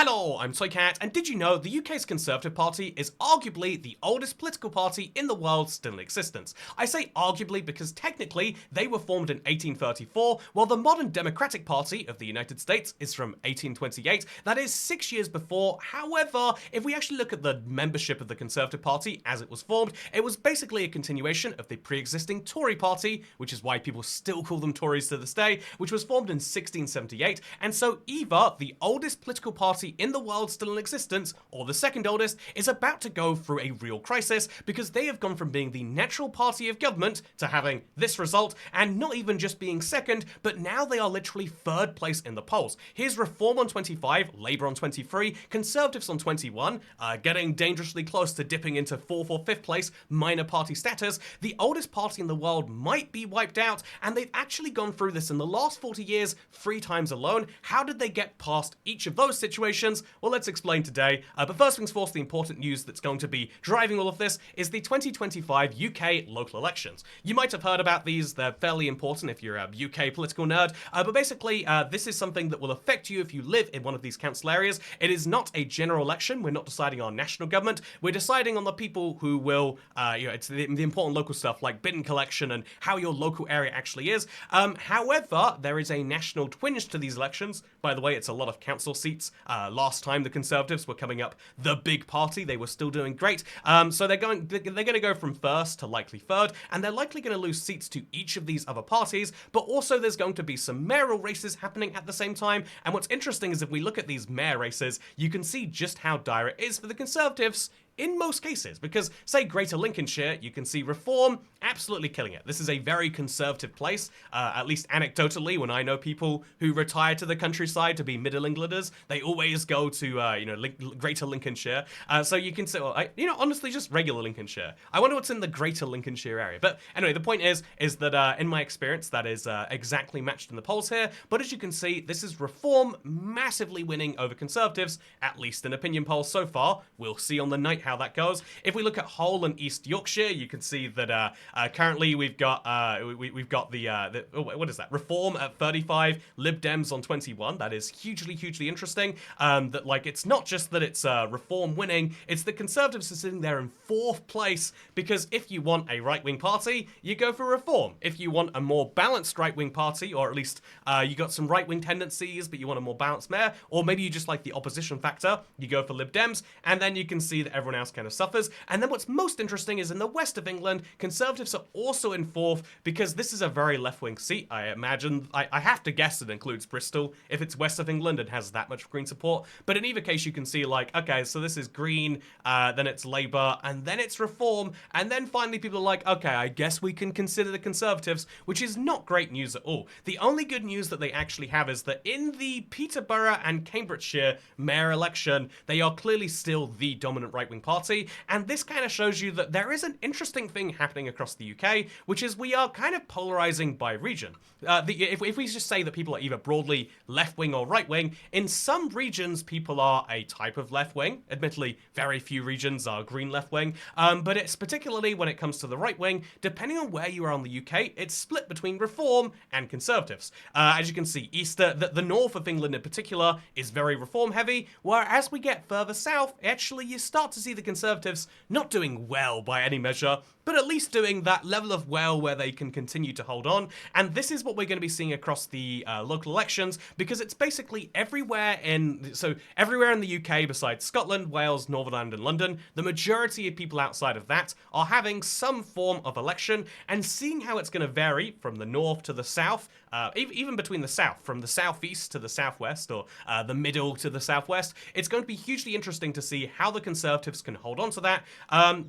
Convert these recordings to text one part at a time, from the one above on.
Hello, I'm Toycat, and did you know the UK's Conservative Party is arguably the oldest political party in the world still in existence? I say arguably because technically they were formed in 1834, while the modern Democratic Party of the United States is from 1828, that is 6 years before. However, if we actually look at the membership of the Conservative Party as it was formed, it was basically a continuation of the pre-existing Tory party, which is why people still call them Tories to this day, which was formed in 1678, and so either the oldest political party in the world still in existence, or the second oldest, is about to go through a real crisis because they have gone from being the natural party of government to having this result, and not even just being second, but now they are literally third place in the polls. Here's Reform on 25, Labour on 23, Conservatives on 21, getting dangerously close to dipping into 4th or 5th place, minor party status. The oldest party in the world might be wiped out, and they've actually gone through this in the last 40 years 3 times alone. How did they get past each of those situations? Well, let's explain today. But first things first, the important news that's going to be driving all of this is the 2025 UK local elections. You might have heard about these. They're fairly important if you're a UK political nerd. But basically, this is something that will affect you if you live in one of these council areas. It is not a general election. We're not deciding on national government. We're deciding on the people who will, it's the important local stuff like bin collection and how your local area actually is. However, there is a national twinge to these elections. By the way, it's a lot of council seats. Last time the Conservatives were coming up the big party, they were still doing great. So they're going to go from first to likely third, and they're likely going to lose seats to each of these other parties, but also there's going to be some mayoral races happening at the same time. And what's interesting is if we look at these mayor races, you can see just how dire it is for the Conservatives in most cases, because say Greater Lincolnshire, you can see Reform absolutely killing it. This is a very conservative place, at least anecdotally. When I know people who retire to the countryside to be Middle Englanders, they always go to Greater Lincolnshire. So you can say, well, honestly, just regular Lincolnshire. I wonder what's in the Greater Lincolnshire area. But anyway, the point is that in my experience, that is exactly matched in the polls here. But as you can see, this is Reform massively winning over Conservatives, at least in opinion polls so far. We'll see on the night how that goes. If we look at Hull and East Yorkshire, you can see that currently we've got what is that? Reform at 35, Lib Dems on 21. That is hugely interesting. That like it's not just that it's Reform winning, it's the Conservatives are sitting there in 4th place, because if you want a right-wing party, you go for Reform. If you want a more balanced right-wing party, or at least you got some right-wing tendencies, but you want a more balanced mayor, or maybe you just like the opposition factor, you go for Lib Dems, and then you can see that everyone else kind of suffers. And then what's most interesting is in the west of England, Conservatives are also in 4th, because this is a very left-wing seat. I imagine, I have to guess it includes Bristol, if it's west of England and has that much Green support. But in either case, you can see like, okay, so this is Green, then it's Labour, and then it's Reform, and then finally people are like, okay, I guess we can consider the Conservatives, which is not great news at all. The only good news that they actually have is that in the Peterborough and Cambridgeshire mayor election, they are clearly still the dominant right-wing party, and this kind of shows you that there is an interesting thing happening across the UK, which is we are kind of polarizing by region. If we just say that people are either broadly left-wing or right-wing, in some regions people are a type of left-wing. Admittedly, very few regions are green left-wing, but it's particularly when it comes to the right-wing, depending on where you are in the UK, it's split between Reform and Conservatives. As you can see, the north of England in particular is very Reform-heavy, whereas we get further south, actually you start to see the Conservatives not doing well by any measure, but at least doing that level of well where they can continue to hold on. And this is what we're going to be seeing across the local elections, because it's basically everywhere in the UK besides Scotland, Wales, Northern Ireland and London, the majority of people outside of that are having some form of election, and seeing how it's going to vary from the north to the south, even between the south, from the southeast to the southwest, or the middle to the southwest. It's going to be hugely interesting to see how the Conservatives can hold on to that,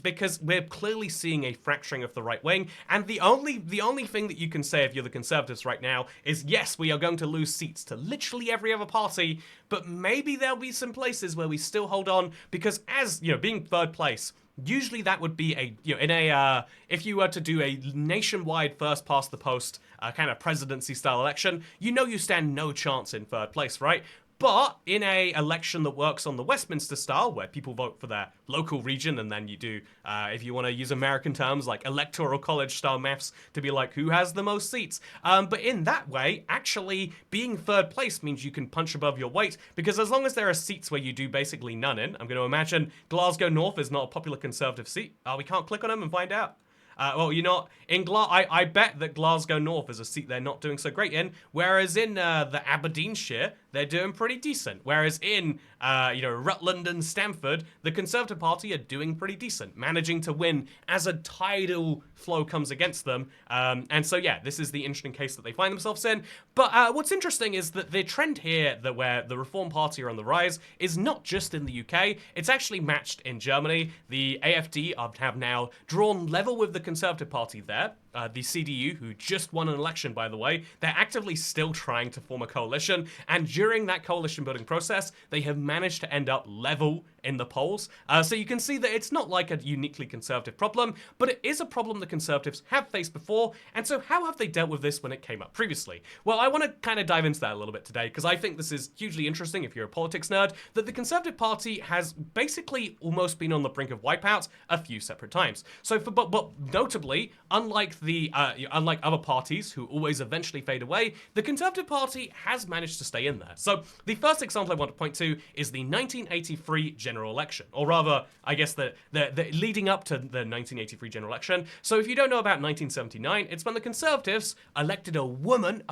because we're clearly seeing a fracturing of the right wing, and the only thing that you can say if you're the Conservatives right now is, yes, we are going to lose seats to literally every other party, but maybe there'll be some places where we still hold on, because as, being third place, usually that would be if you were to do a nationwide first past the post kind of presidency style election, you stand no chance in third place, right? But in a election that works on the Westminster style, where people vote for their local region, and then you do, if you want to use American terms, like electoral college style maths to be like, who has the most seats? But in that way, actually being third place means you can punch above your weight, because as long as there are seats where you do basically none in, I'm going to imagine Glasgow North is not a popular Conservative seat. We can't click on them and find out. Well, you know, in I bet that Glasgow North is a seat they're not doing so great in, whereas in the Aberdeenshire, they're doing pretty decent. Whereas in, Rutland and Stamford, the Conservative Party are doing pretty decent, managing to win as a tidal flow comes against them. And so, yeah, this is the interesting case that they find themselves in. But what's interesting is that the trend here, that where the Reform Party are on the rise, is not just in the UK. It's actually matched in Germany. The AfD have now drawn level with the Conservative Party there. The CDU, who just won an election, by the way, they're actively still trying to form a coalition, and during that coalition building process, they have managed to end up level in the polls. So you can see that it's not like a uniquely Conservative problem, but it is a problem the Conservatives have faced before, and so how have they dealt with this when it came up previously? Well, I want to kind of dive into that a little bit today, because I think this is hugely interesting if you're a politics nerd, that the Conservative Party has basically almost been on the brink of wipeout a few separate times. So, but notably, unlike other parties who always eventually fade away, the Conservative Party has managed to stay in there. So the first example I want to point to is the 1983 general election, or rather, I guess the leading up to the 1983 general election. So if you don't know about 1979, it's when the Conservatives elected a woman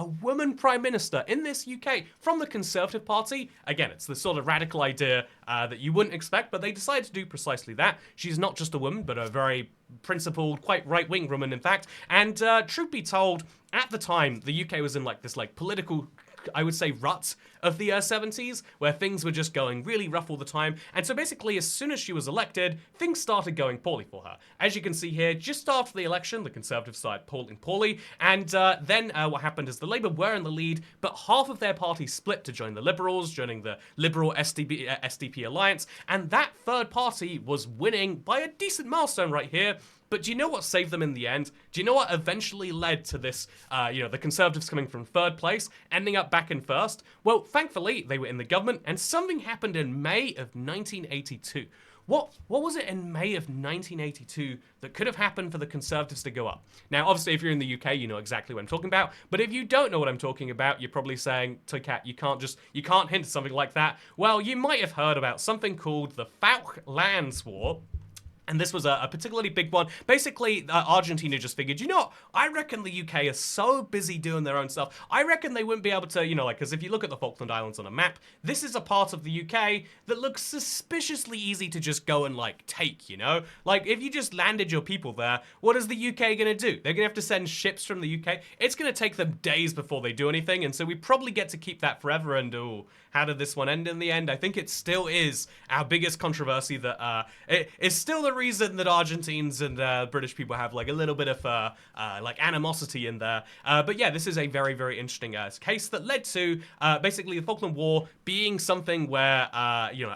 prime minister in this UK from the Conservative Party. Again, it's the sort of radical idea that you wouldn't expect, but they decided to do precisely that. She's not just a woman, but a very principled, quite right-wing woman, in fact. And truth be told, at the time, the UK was in this political, I would say, rut of the 70s, where things were just going really rough all the time. And so basically, as soon as she was elected, things started going poorly for her. As you can see here, just after the election, the Conservatives started polling poorly. And then what happened is the Labour were in the lead, but half of their party split to join the Liberals, joining the Liberal SDP alliance. And that third party was winning by a decent milestone right here. But do you know what saved them in the end? Do you know what eventually led to this, the Conservatives coming from third place, ending up back in first? Well, thankfully, they were in the government, and something happened in May of 1982. What was it in May of 1982 that could have happened for the Conservatives to go up? Now, obviously, if you're in the UK, you know exactly what I'm talking about. But if you don't know what I'm talking about, you're probably saying, Toycat, you can't hint at something like that. Well, you might have heard about something called the Falklands War. And this was a particularly big one. Basically, Argentina just figured, you know what? I reckon the UK is so busy doing their own stuff. I reckon they wouldn't be able to, because if you look at the Falkland Islands on a map, this is a part of the UK that looks suspiciously easy to just go and, take, if you just landed your people there, what is the UK going to do? They're going to have to send ships from the UK. It's going to take them days before they do anything, and so we probably get to keep that forever, and how did this one end in the end? I think it still is our biggest controversy that it is still the reason that Argentines and British people have a little bit of animosity in there. But yeah, this is a very, very interesting case that led to basically the Falkland War being something where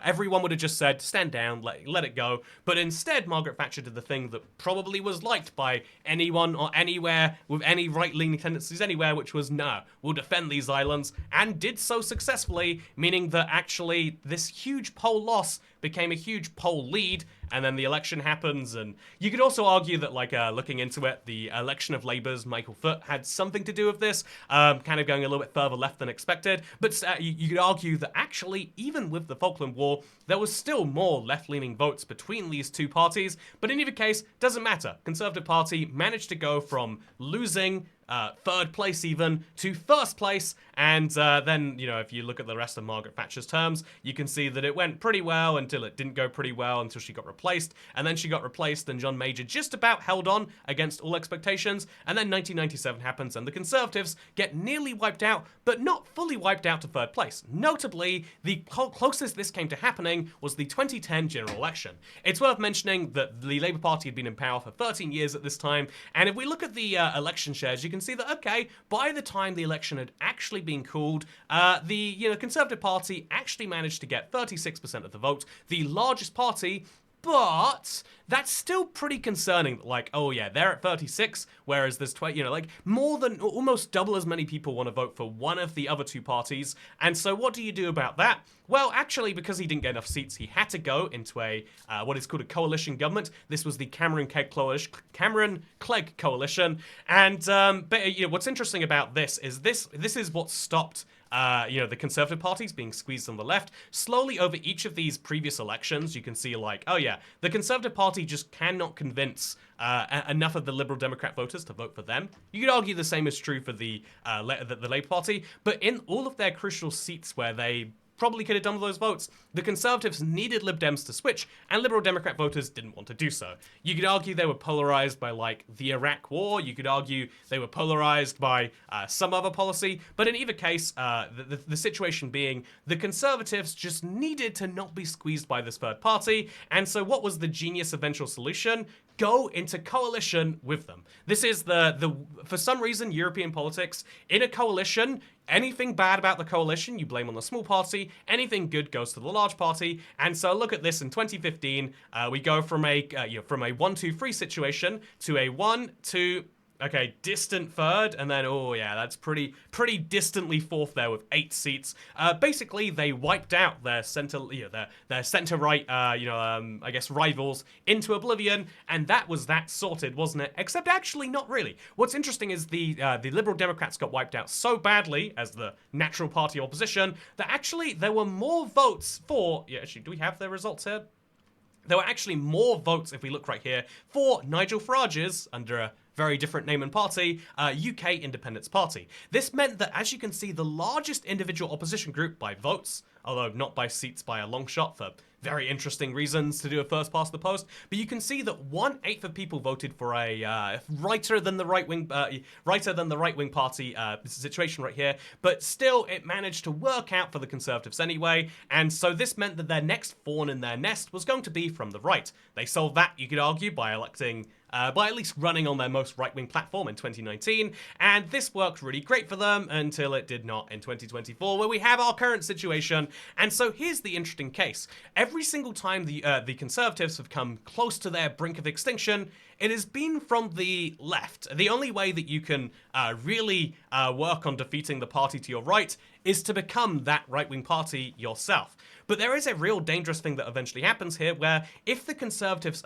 everyone would have just said stand down, let it go. But instead, Margaret Thatcher did the thing that probably was liked by anyone or anywhere with any right-leaning tendencies anywhere, which was no, we'll defend these islands, and did so successfully, meaning that actually this huge poll loss became a huge poll lead, and then the election happens. And you could also argue that, looking into it, the election of Labour's Michael Foot had something to do with this, kind of going a little bit further left than expected. But you could argue that actually, even with the Falkland War, there was still more left-leaning votes between these two parties. But in either case, doesn't matter. Conservative Party managed to go from losing third place even to first place, and then if you look at the rest of Margaret Thatcher's terms, you can see that it went pretty well until it didn't go pretty well until she got replaced, and then she got replaced and John Major just about held on against all expectations, and then 1997 happens and the Conservatives get nearly wiped out, but not fully wiped out to third place. Notably, the closest this came to happening was the 2010 general election. It's worth mentioning that the Labour Party had been in power for 13 years at this time, and if we look at the election shares, you can see that, okay, by the time the election had actually been called, the Conservative Party actually managed to get 36% of the vote. The largest party But that's still pretty concerning. Like, oh yeah, they're at 36, whereas there's 20, like more than almost double as many people want to vote for one of the other two parties. And so what do you do about that? Well, actually, because he didn't get enough seats, he had to go into a what is called a coalition government. This was the Cameron-Clegg coalition. And but what's interesting about this is what stopped the Conservative parties being squeezed on the left. Slowly over each of these previous elections, you can see like, oh yeah, the Conservative Party just cannot convince enough of the Liberal Democrat voters to vote for them. You could argue the same is true for the Labour Party, but in all of their crucial seats where they probably could have done with those votes, the Conservatives needed Lib Dems to switch, and Liberal Democrat voters didn't want to do so. You could argue they were polarized by, like, the Iraq War. You could argue they were polarized by some other policy. But in either case, the situation being, the Conservatives just needed to not be squeezed by this third party. And so what was the genius eventual solution? Go into coalition with them. This is for some reason, European politics, in a coalition, anything bad about the coalition, you blame on the small party. Anything good goes to the large party. And so look at this in 2015. We go from a 1-2-3 situation to a 1-2. Okay, distant third, and then, oh yeah, that's pretty distantly fourth there with 8 seats. Basically, they wiped out their their center-right, I guess, rivals into oblivion, and that was that sorted, wasn't it? Except actually, not really. What's interesting is the Liberal Democrats got wiped out so badly as the natural party opposition that actually there were more votes for. Yeah, actually, do we have the results here? There were actually more votes, if we look right here, for Nigel Farage's, under a very different name and party, UK Independence Party. This meant that, as you can see, the largest individual opposition group by votes, although not by seats by a long shot for very interesting reasons to do a first past the post, but you can see that 1/8 of people voted for a righter than the right wing party situation right here, but still it managed to work out for the Conservatives anyway, and so this meant that their next fawn in their nest was going to be from the right. They solved that, you could argue, by electing by at least running on their most right-wing platform in 2019, and this worked really great for them until it did not in 2024, where we have our current situation. And so here's the interesting case. Every single time the Conservatives have come close to their brink of extinction, it has been from the left. The only way that you can really work on defeating the party to your right is to become that right-wing party yourself. But there is a real dangerous thing that eventually happens here, where if the Conservatives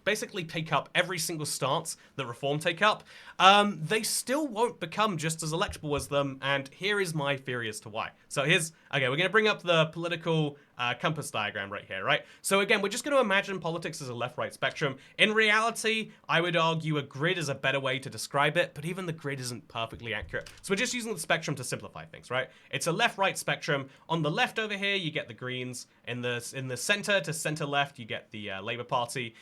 basically take up every single stance that Reform take up, they still won't become just as electable as them, and here is my theory as to why. So we're going to bring up the political compass diagram right here, right? So again, we're just going to imagine politics as a left-right spectrum. In reality, I would argue a grid is a better way to describe it, but even the grid isn't perfectly accurate. So we're just using the spectrum to simplify things, right? It's a left-right spectrum. On the left over here, you get the Greens. In the center to center-left, you get the Labour Party.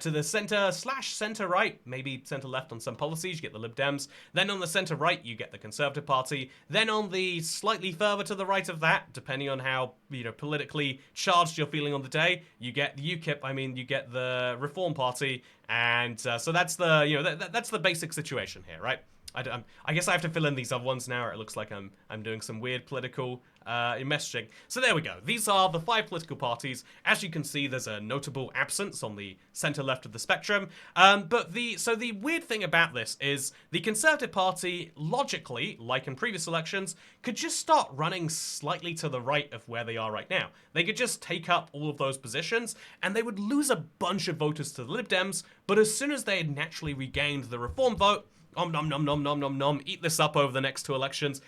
To the center/center-right, maybe center-left on some policies, you get the Lib Dems. Then on the center-right, you get the Conservative Party. Then on the slightly further to the right of that, depending on how politically charged you're feeling on the day, you get the UKIP. You get the Reform Party, and so that's the that's the basic situation here, right? I guess I have to fill in these other ones now, or it looks like I'm doing some weird political messaging. So there we go. These are the 5 political parties. As you can see, there's a notable absence on the center-left of the spectrum. But the weird thing about this is the Conservative Party, logically, like in previous elections, could just start running slightly to the right of where they are right now. They could just take up all of those positions, and they would lose a bunch of voters to the Lib Dems, but as soon as they had naturally regained the Reform vote, nom, eat this up over the next 2 elections.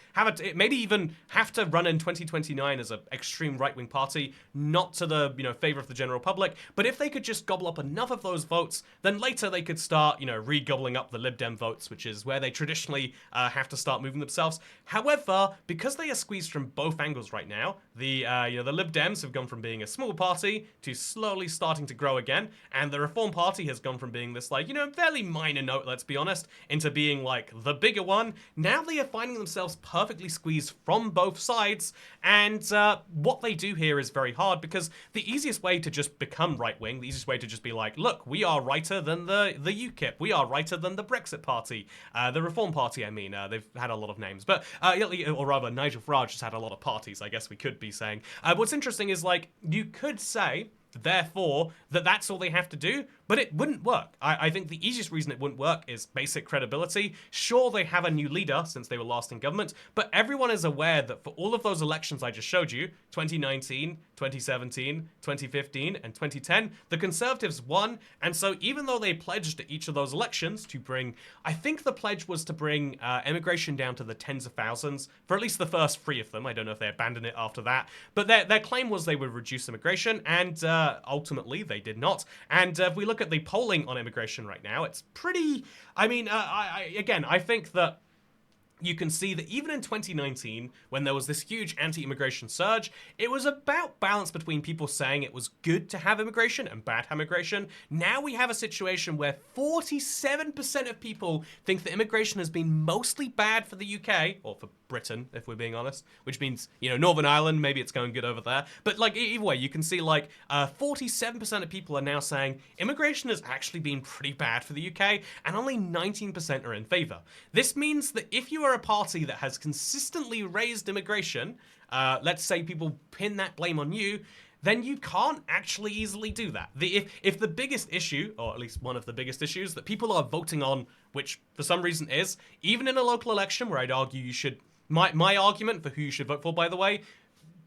Maybe even have to run in 2029 as an extreme right-wing party, not to the favor of the general public. But if they could just gobble up enough of those votes, then later they could start re-gobbling up the Lib Dem votes, which is where they traditionally have to start moving themselves. However, because they are squeezed from both angles right now, the Lib Dems have gone from being a small party to slowly starting to grow again, and the Reform Party has gone from being this fairly minor note, let's be honest, into being like the bigger one. Now they are finding themselves perfectly squeezed from both sides, and what they do here is very hard, because the easiest way to just become right-wing, the easiest way to just be like, look, we are righter than the UKIP, we are righter than the Brexit Party, the Reform Party, they've had a lot of names, but, or rather, Nigel Farage has had a lot of parties, I guess we could be saying. What's interesting is, you could say therefore that's all they have to do, but it wouldn't work. I think the easiest reason it wouldn't work is basic credibility. Sure, they have a new leader since they were last in government, but everyone is aware that for all of those elections I just showed you, 2019, 2017, 2015, and 2010, the Conservatives won, and so even though they pledged at each of those elections to bring, I think the pledge was to bring immigration down to the tens of thousands, for at least the first 3 of them. I don't know if they abandoned it after that, but their claim was they would reduce immigration, and ultimately they did not. And if we look at the polling on immigration right now, it's pretty, I mean, I think that you can see that even in 2019, when there was this huge anti-immigration surge, it was about balance between people saying it was good to have immigration and bad to have immigration. Now we have a situation where 47% of people think that immigration has been mostly bad for the UK, or for Britain, if we're being honest, which means, you know, Northern Ireland, maybe it's going good over there. But like, either way, you can see like 47% of people are now saying immigration has actually been pretty bad for the UK, and only 19% are in favor. This means that if you are a party that has consistently raised immigration, let's say people pin that blame on you, then you can't actually easily do that. If the biggest issue, or at least one of the biggest issues that people are voting on, which for some reason is, even in a local election where I'd argue you should, my argument for who you should vote for, by the way,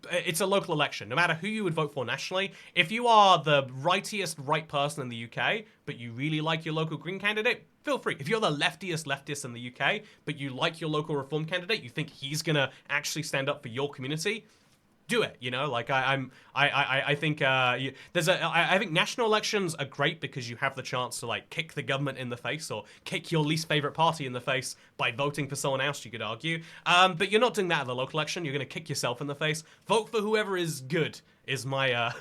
it's a local election. No matter who you would vote for nationally, if you are the rightiest right person in the UK, but you really like your local Green candidate, feel free. If you're the leftist in the UK, but you like your local Reform candidate, you think he's gonna actually stand up for your community, do it. You know, like I think I think national elections are great because you have the chance to like kick the government in the face or kick your least favorite party in the face by voting for someone else, you could argue. But you're not doing that at the local election. You're going to kick yourself in the face. Vote for whoever is good is my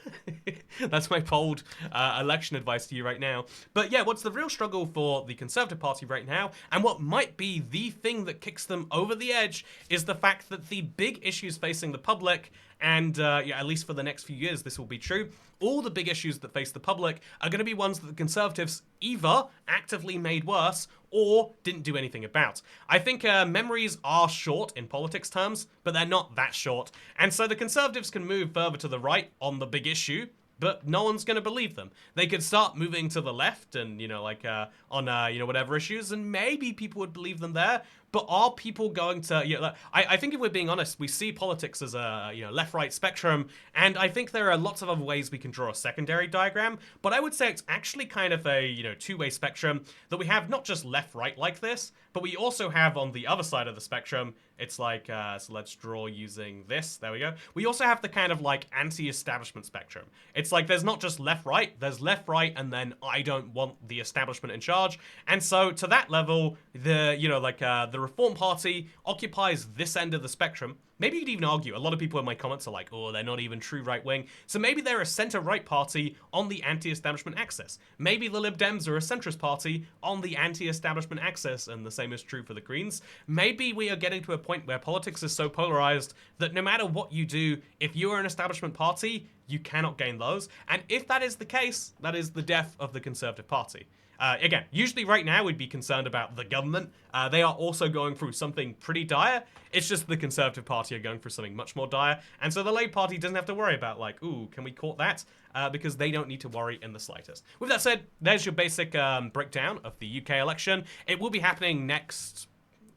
that's my bold election advice to you right now. But yeah, what's the real struggle for the Conservative Party right now, and what might be the thing that kicks them over the edge, is the fact that the big issues facing the public, and yeah, at least for the next few years this will be true, all the big issues that face the public are going to be ones that the Conservatives either actively made worse or didn't do anything about. I think memories are short in politics terms, but they're not that short. And so the Conservatives can move further to the right on the big issue, but no one's going to believe them. They could start moving to the left and, you know, like on, you know, whatever issues, and maybe people would believe them there. But are people going to, you know, I think if we're being honest, we see politics as a, you know, left-right spectrum, and I think there are lots of other ways we can draw a secondary diagram, but I would say it's actually kind of a, you know, two-way spectrum, that we have not just left-right like this, but we also have on the other side of the spectrum, it's like, so let's draw using this, there we go. We also have the kind of like anti-establishment spectrum. It's like there's not just left-right, there's left-right, and then I don't want the establishment in charge. And so to that level, the, you know, like the Reform Party occupies this end of the spectrum. Maybe you could even argue, a lot of people in my comments are like, oh, they're not even true right-wing. So maybe they're a center-right party on the anti-establishment axis. Maybe the Lib Dems are a centrist party on the anti-establishment axis, and the same is true for the Greens. Maybe we are getting to a point where politics is so polarized that no matter what you do, if you are an establishment party, you cannot gain those. And if that is the case, that is the death of the Conservative Party. Again, usually right now we'd be concerned about the government. They are also going through something pretty dire. It's just the Conservative Party are going through something much more dire. And so the Labour Party doesn't have to worry about like, ooh, can we court that? Because they don't need to worry in the slightest. With that said, there's your basic breakdown of the UK election. It will be happening next,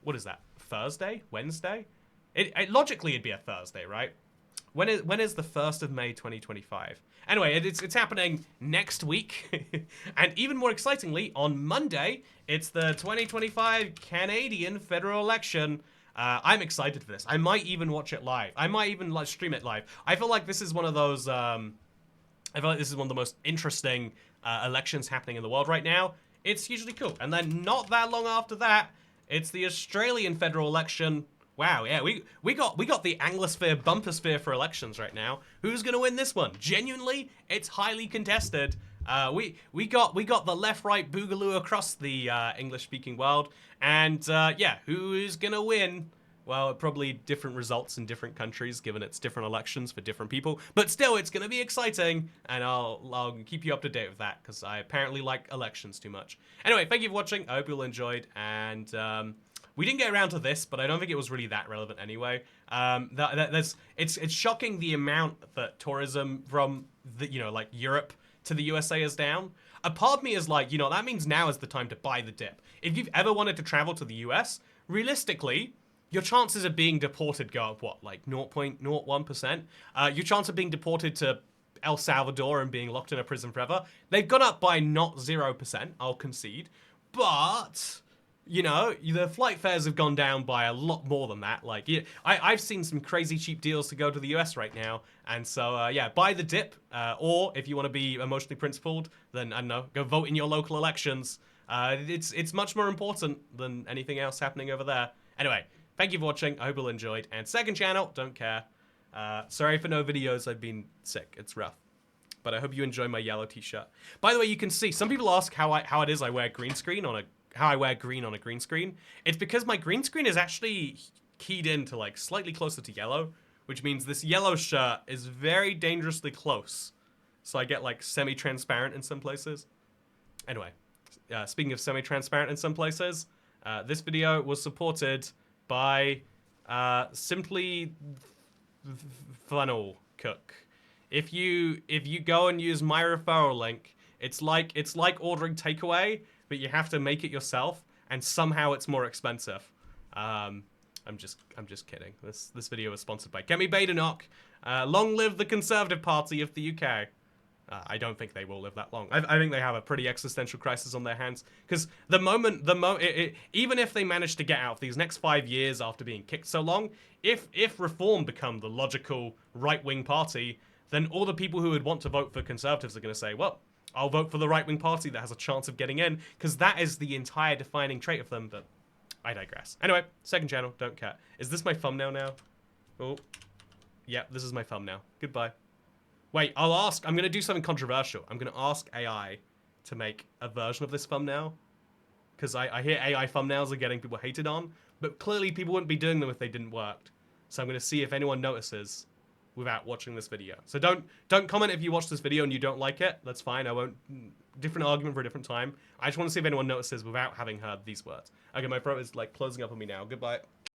what is that, Thursday? Wednesday? Logically it'd be a Thursday, right? When is the 1st of May 2025? Anyway, it's happening next week. And even more excitingly, on Monday, it's the 2025 Canadian federal election. I'm excited for this. I might even watch it live. I might even like stream it live. I feel like this is one of those, I feel like this is one of the most interesting elections happening in the world right now. It's usually cool. And then not that long after that, it's the Australian federal election. Wow, yeah, we got the Anglosphere bumpersphere for elections right now. Who's gonna win this one? Genuinely, it's highly contested. We got the left-right boogaloo across the English-speaking world, and yeah, who is gonna win? Well, probably different results in different countries, given it's different elections for different people. But still, it's gonna be exciting, and I'll keep you up to date with that because I apparently like elections too much. Anyway, thank you for watching. I hope you all enjoyed, and We didn't get around to this, but I don't think it was really that relevant anyway. It's shocking the amount that tourism from like Europe to the USA is down. A part of me is like, that means now is the time to buy the dip. If you've ever wanted to travel to the US, realistically, your chances of being deported go up, what, like 0.01%? Your chance of being deported to El Salvador and being locked in a prison forever, they've gone up by not 0%, I'll concede. But, the flight fares have gone down by a lot more than that. Like, I've seen some crazy cheap deals to go to the US right now. And so, yeah, buy the dip. Or if you want to be emotionally principled, then, I don't know, go vote in your local elections. It's much more important than anything else happening over there. Anyway, thank you for watching. I hope you all enjoyed. And second channel, don't care. Sorry for no videos. I've been sick. It's rough. But I hope you enjoy my yellow t-shirt. By the way, you can see, some people ask how it is I wear green screen on how I wear green on a green screen. It's because my green screen is actually keyed into like slightly closer to yellow, which means this yellow shirt is very dangerously close. So I get like semi-transparent in some places. Anyway, speaking of semi-transparent in some places, this video was supported by Simply Funnel Cook. If you go and use my referral link, it's like ordering takeaway, but you have to make it yourself, and somehow it's more expensive. I'm just kidding. This video was sponsored by Get Me Badenoch. Long live the Conservative Party of the UK. I don't think they will live that long. I think they have a pretty existential crisis on their hands. Because even if they manage to get out of these next 5 years after being kicked so long, if Reform become the logical right-wing party, then all the people who would want to vote for Conservatives are going to say, well, I'll vote for the right-wing party that has a chance of getting in, because that is the entire defining trait of them, but I digress. Anyway, second channel, don't care. Is this my thumbnail now? Oh, yeah, this is my thumbnail. Goodbye. Wait, I'm going to do something controversial. I'm going to ask AI to make a version of this thumbnail, because I hear AI thumbnails are getting people hated on, but clearly people wouldn't be doing them if they didn't work. So I'm going to see if anyone notices without watching this video. So don't comment if you watch this video and you don't like it. That's fine. I won't. Different argument for a different time. I just want to see if anyone notices without having heard these words. Okay, my throat is like closing up on me now. Goodbye.